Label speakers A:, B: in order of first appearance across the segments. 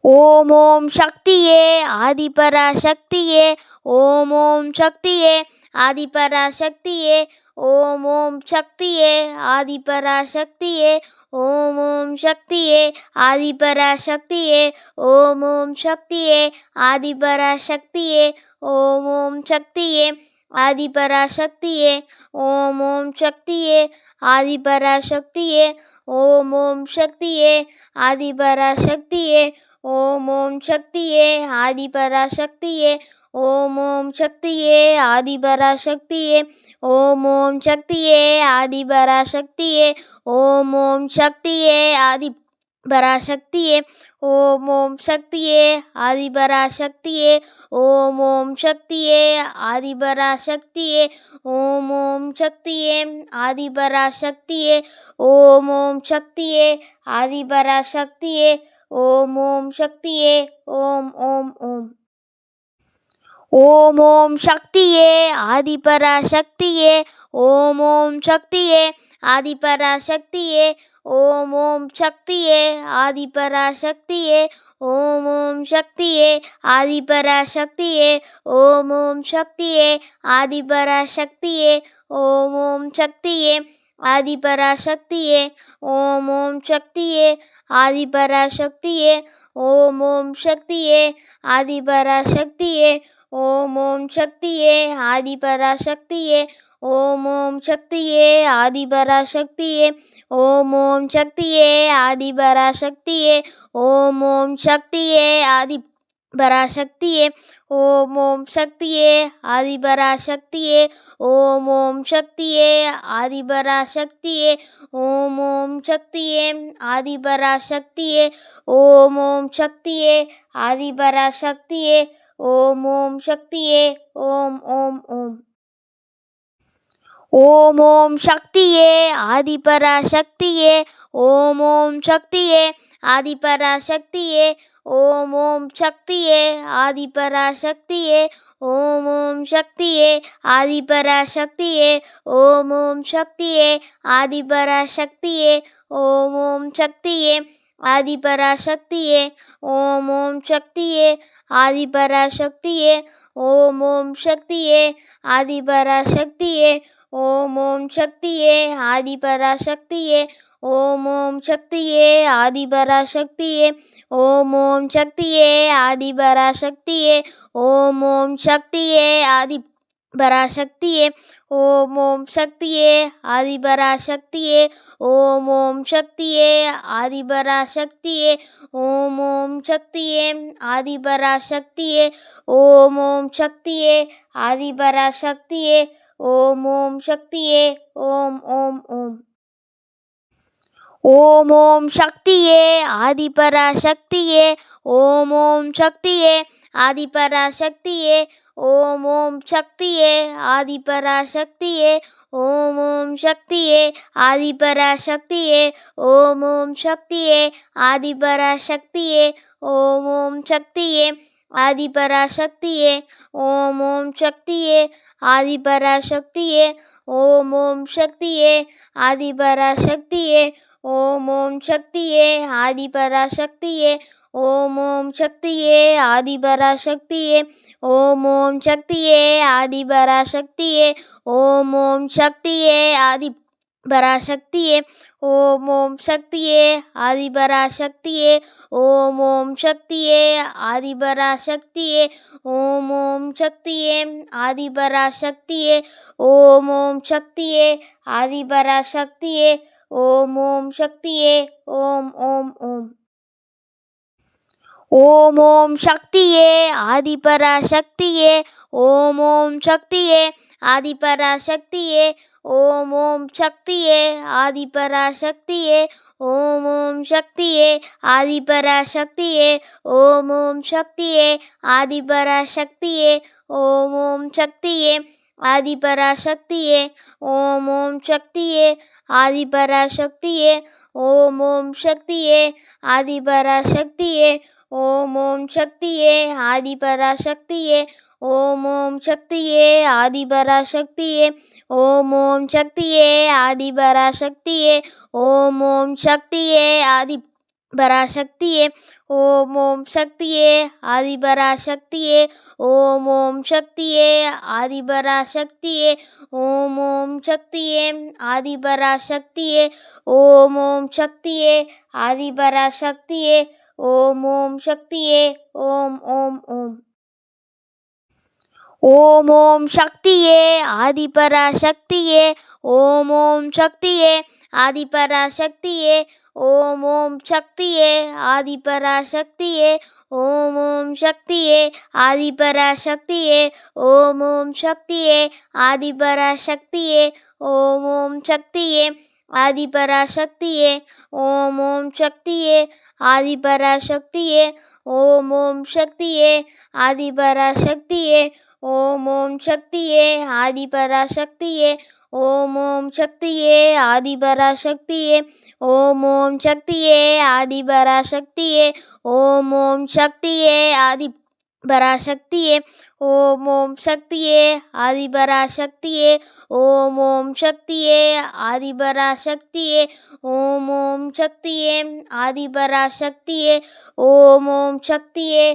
A: ஓம் ஓம் சக்தியே ஆதிபராசக்தியே. ஓம் ஓம் சக்தியே ஆதிபராசக்தியே. ஓம் ஓம் சக்தியே ஆதிபராசக்தியே. ஓம் ஓம் சக்தியே ஆதிபராசக்தியே. ஓம் ஓம் சக்தியே ஆதிபராசக்தியே. ஓம் ஓம் சக்தியே ஆதிபராசக்தியே. ஓம் ஓம் சக்தியே ஆதிபராசக்தியே. ஓம் ஓம் சக்தியே ஆதிபராசக்தியே. ஓம் ஓம் சக்தியே ஆதிபராசக்தியே. ஓம் ஓம் சக்தியே ஆதிபராசக்தியே. ஓம் ஓம் சக்தியே ஆதிபராசக்தியே. ஓம் ஓம் சக்தியே ஆதிபராசக்தியே. ஓம் ஓம் சக்தியே ஆதிபராசக்தியே. ஓம் ஓம் சக்தியே ஆதிபராசக்தியே. ஓம் ஓம் சக்தியே ஆதிபராசக்தியே. ஓம் ஓம் சக்தியே ஆதிபராசக்தியே. ஓம் ஓம் சக்தியே. ஓம் ஓம் ஓம். ஓம் ஓம் சக்தியே ஆதிபராசக்தியே. ஓம் ஓம் சக்தியே ஆதிபராசக்தியே. ஓம் ஓம் சக்தியே ஆதிபராசக்தியே. ஓம் ஓம் சக்தியே ஆதிபராசக்தியே. ஓம் ஓம் சக்தியே ஆதிபராசக்தியே. ஓம் ஓம் சக்தியே ஆதிபராசக்தியே. ஓம் ஓம் சக்தியே ஆதிபராசக்தியே. ஓம் ஓம் சக்தியே ஆதிபராசக்தியே. ஓம் ஓம் சக்தியே ஆதிபராசக்தியே. ஓம் ஓம் சக்தியே ஆதிபராசக்தியே. ஓம் ஓம் சக்தியே ஆதிபராசக்தியே. ஓம் ஓம் சக்தியே ஆதிபராசக்தியே. ஓம் ஓம் சக்தியே ஆதிபராசக்தியே. ஓம் ஓம் சக்தியே ஆதிபராசக்தியே. ஓம் ஓம் சக்தியே ஆதிபராசக்தியே. ஓம் ஓம் சக்தியே ஆதிபராசக்தியே. ஓம் ஓம் சக்தியே. ஓம் ஓம் ஓம். ஓம் ஓம் சக்தியே ஆதிபராசக்தியே. ஓம் ஓம் சக்தியே ஆதிபராசக்தியே. ஓம் ஓம் சக்தியே ஆதிபராசக்தியே. ஓம் ஓம் சக்தியே ஆதிபராசக்தியே. ஓம் ஓம் சக்தியே ஆதிபராசக்தியே. ஓம் ஓம் சக்தியே ஆதிபராசக்தியே. ஓம் ஓம் சக்தியே ஆதிபராசக்தியே. ஓம் ஓம் சக்தியே ஆதிபராசக்தியே. ஓம் ஓம் சக்தியே ஆதிபராசக்தியே. ஓம் ஓம் சக்தியே ஆதிபராசக்தியே. ஓம் ஓம் சக்தியே ஆதிபராசக்தியே. ஓம் ஓம் சக்தியே ஆதிபராசக்தியே. ஓம் ஓம் சக்தியே ஆதிபராசக்தியே. ஓம் ஓம் சக்தியே ஆதிபராசக்தியே. ஓம் ஓம் சக்தியே ஆதிபராசக்தியே. ஓம் ஓம் சக்தியே ஆதிபராசக்தியே. ஓம் ஓம் சக்தியே. ஓம் ஓம் ஓம். ஓம் ஓம் சக்தியே ஆதிபராசக்தியே. ஓம் ஓம் சக்தியே ஆதிபராசக்தியே. ஓம் ஓம் சக்தியே ஆதிபராசக்தியே. ஓம் ஓம் சக்தியே ஆதிபராசக்தியே. ஓம் ஓம் சக்தியே ஆதிபராசக்தியே. ஓம் ஓம் சக்தியே ஆதிபராசக்தியே. ஓம் ஓம் சக்தியே ஆதிபராசக்தியே. ஓம் ஓம் சக்தியே ஆதிபராசக்தியே. ஓம் ஓம் சக்தியே ஆதிபராசக்தியே. ஓம் ஓம் சக்தியே ஆதிபராசக்தியே. ஓம் ஓம் சக்தியே ஆதிபராசக்தியே. ஓம் ஓம் சக்தியே ஆதிபராசக்தியே. ஓம் ஓம் சக்தியே ஆதிபராசக்தியே. ஓம் ஓம் சக்தியே ஆதிபராசக்தியே. ஓம் ஓம் சக்தியே ஆதிபராசக்தியே. ஓம் ஓம் சக்தியே ஆதிபராசக்தியே. ஓம் ஓம் சக்தியே. ஓம் ஓம் ஓம். ஓம் ஓம் சக்தியே ஆதிபராசக்தியே. ஓம் ஓம் சக்தியே ஆதிபராசக்தியே. ஓம் ஓம் சக்தியே ஆதிபராசக்தியே. ஓம் ஓம் சக்தியே ஆதிபராசக்தியே. ஓம் ஓம் சக்தியே ஆதிபராசக்தியே. ஓம் ஓம் சக்தியே ஆதிபராசக்தியே. ஓம் ஓம் சக்தியே ஆதிபராசக்தியே. ஓம் ஓம் சக்தியே ஆதிபராசக்தியே. ஓம் ஓம் சக்தியே ஆதிபராசக்தியே. ஓம் ஓம் சக்தியே ஆதிபராசக்தியே. ஓம் ஓம் சக்தியே ஆதிபராசக்தியே. ஓம் ஓம் சக்தியே ஆதிபராசக்தியே. பராசக்தியே ஓம் ஓம் சக்தியே ஆதிபராசக்தியே ஓம் ஓம் சக்தியே ஆதிபராசக்தியே ஓம் ஓம் சக்தியே ஆதிபராசக்தியே ஓம் ஓம் சக்தியே ஆதிபராசக்தியே ஓம் ஓம் சக்தியே ஓம் ஓம் ஓம் ஓம் ஓம் சக்தியே ஆதிபராசக்தியே ஓம் ஓம் சக்தியே ஆதிபராசக்தியே ஓம் ஓம் சக்தியே ஆதிபராசக்தியே ஓம் ஓம் சக்தியே ஆதிபராசக்தியே ஓம் ஓம் சக்தியே ஆதிபராசக்தியே ஓம் ஓம் சக்தியே ஆதிபராசக்தியே ஓம் ஓம் சக்தியே ஆதிபராசக்தியே ஓம் ஓம் சக்தியே ஆதிபராசக்தியே ஓம் ஓம் சக்தியே ஆதிபராசக்தியே ஓம் ஓம் சக்தியே ஆதிபராசக்தியே ஓம் ஓம் சக்தியே ஆதிபராசக்தியே ஓம் ஓம் சக்தியே ஆதிபராசக்தியே ஓம் ஓம் சக்தியே ஆதிபராசக்தியே ஓம் ஓம் சக்தியே ஆதிபராசக்தியே ஓம் ஓம் சக்தியே ஆதிபராசக்தியே ஓம் ஓம் சக்தியே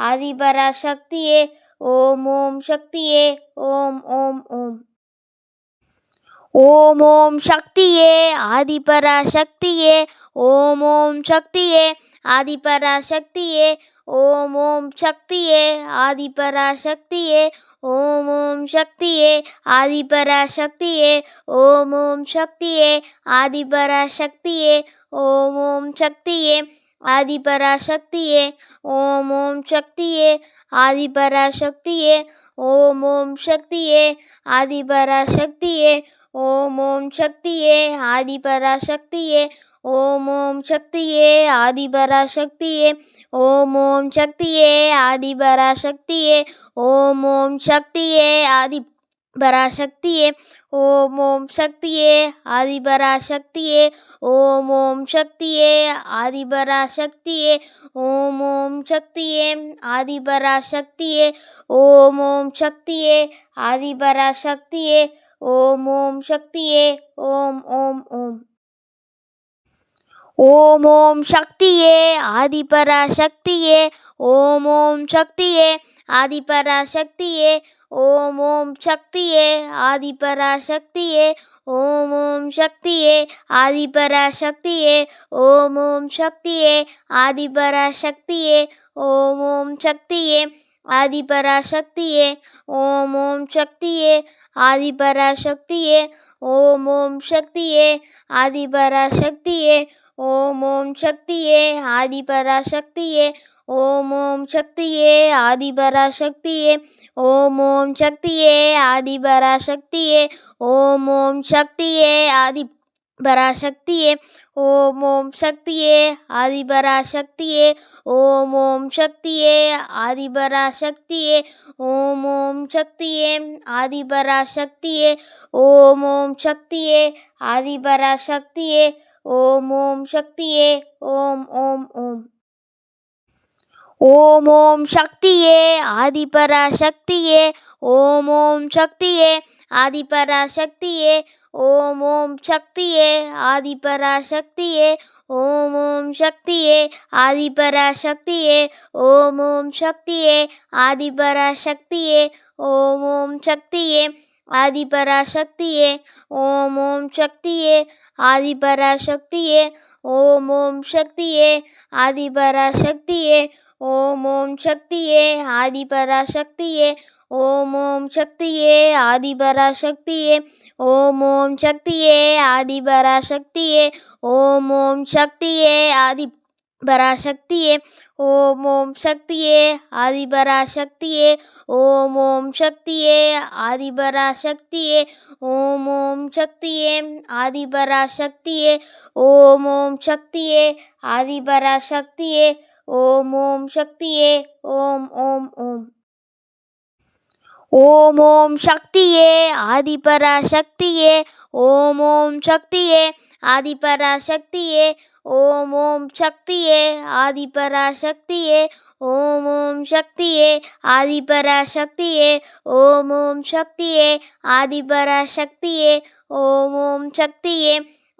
A: ஆதிபராசக்தியே ஓம் ஓம் சக்தியே ஓம் ஓம் ஓம் ஓம் ஓம் சக்தியே ஆதிபராசக்தியே ஓம் ஓம் சக்தியே ஆதிபராசக்தியே ஓம் ஓம் சக்தியே ஆதிபராசக்தியே ஓம் ஓம் சக்தியே ஆதிபராசக்தியே ஓம் ஓம் சக்தியே ஆதிபராசக்தியே ஓம் ஓம் சக்தியே ஆதிபராசக்தியே ஓம் ஓம் சக்தியே ஆதிபராசக்தியே ஓம் ஓம் சக்தியே ஆதிபராசக்தியே ஓம் ஓம் சக்தியே ஆதிபராசக்தியே ஓம் ஓம் சக்தியே ஆதிபராசக்தியே ஓம் ஓம் சக்தியே ஆதிபராசக்தியே ஓம் ஓம் சக்தியே ஆதிபராசக்தியே ஓம் ஓம் சக்தியே ஆதிபராசக்தியே ஓம் ஓம் சக்தியே ஆதிபராசக்தியே ஓம் ஓம் சக்தியே ஆதிபராசக்தியே ஓம் ஓம் சக்தியே ஆதிபராசக்தியே ஓம் ஓம் சக்தியே ஓம் ஓம் ஓம் ஓம் ஓம் சக்தியே ஆதிபராசக்தியே ஓம் ஓம் சக்தியே ஆதிபராசக்தியே ஓம் ஓம் சக்தியே ஆதிபராசக்தியே ஓம் ஓம் சக்தியே ஆதிபராசக்தியே ஓம் ஓம் சக்தியே ஆதிபராசக்தியே ஓம் ஓம் சக்தியே ஆதிபராசக்தியே ஓம் ஓம் சக்தியே ஆதிபராசக்தியே ஓம் ஓம் சக்தியே ஆதிபராசக்தியே ஓம் ஓம் சக்தியே ஆதிபராசக்தியே ஓம் ஓம் சக்தியே ஆதிபராசக்தியே ஓம் ஓம் சக்தியே ஆதிபராசக்தியே ஓம் ஓம் சக்தியே ஆதிபராசக்தியே ஓம் ஓம் சக்தியே ஆதிபராசக்தியே ஓம் ஓம் சக்தியே ஆதிபராசக்தியே ஓம் ஓம் சக்தியே ஆதிபராசக்தியே ஓம் ஓம் சக்தியே ஆதிபராசக்தியே ஓம் ஓம் சக்தியே ஓம் ஓம் ஓம் ஓம் ஓம் சக்தியே ஆதிபராசக்தியே ஓம் ஓம் சக்தியே ஆதிபராசக்தியே ஓம் ஓம் சக்தியே ஆதிபராசக்தியே ஓம் ஓம் சக்தியே ஆதிபராசக்தியே ஓம் ஓம் சக்தியே ஆதிபராசக்தியே ஓம் ஓம் சக்தியே ஆதிபராசக்தியே ஓம் ஓம் சக்தியே ஆதிபராசக்தியே ஓம் ஓம் சக்தியே ஆதிபராசக்தியே ஓம் ஓம் சக்தியே ஆதிபராசக்தியே ஓம் ஓம் சக்தியே ஆதிபராசக்தியே ஓம் ஓம் சக்தியே ஆதிபராசக்தியே ஓம் ஓம் சக்தியே ஆதிபராசக்தியே ஓம் ஓம் சக்தியே ஆதிபராசக்தியே ஓம் ஓம் சக்தியே ஆதிபராசக்தியே ஓம் ஓம் சக்தியே ஆதிபராசக்தியே ஓம் ஓம் சக்தியே ஆதிபராசக்தியே ஓம் ஓம் சக்தியே ஓம் ஓம் ஓம் ஓம் ஓம் சக்தியே ஆதிபராசக்தியே ஓம் ஓம் சக்தியே ஆதிபராசக்தியே ஓம் ஓம் சக்தியே ஆதிபராசக்தியே ஓம் ஓம் சக்தியே ஆதிபராசக்தியே ஓம் ஓம் சக்தியே ஆதிபராசக்தியே ஓம் ஓம் சக்தியே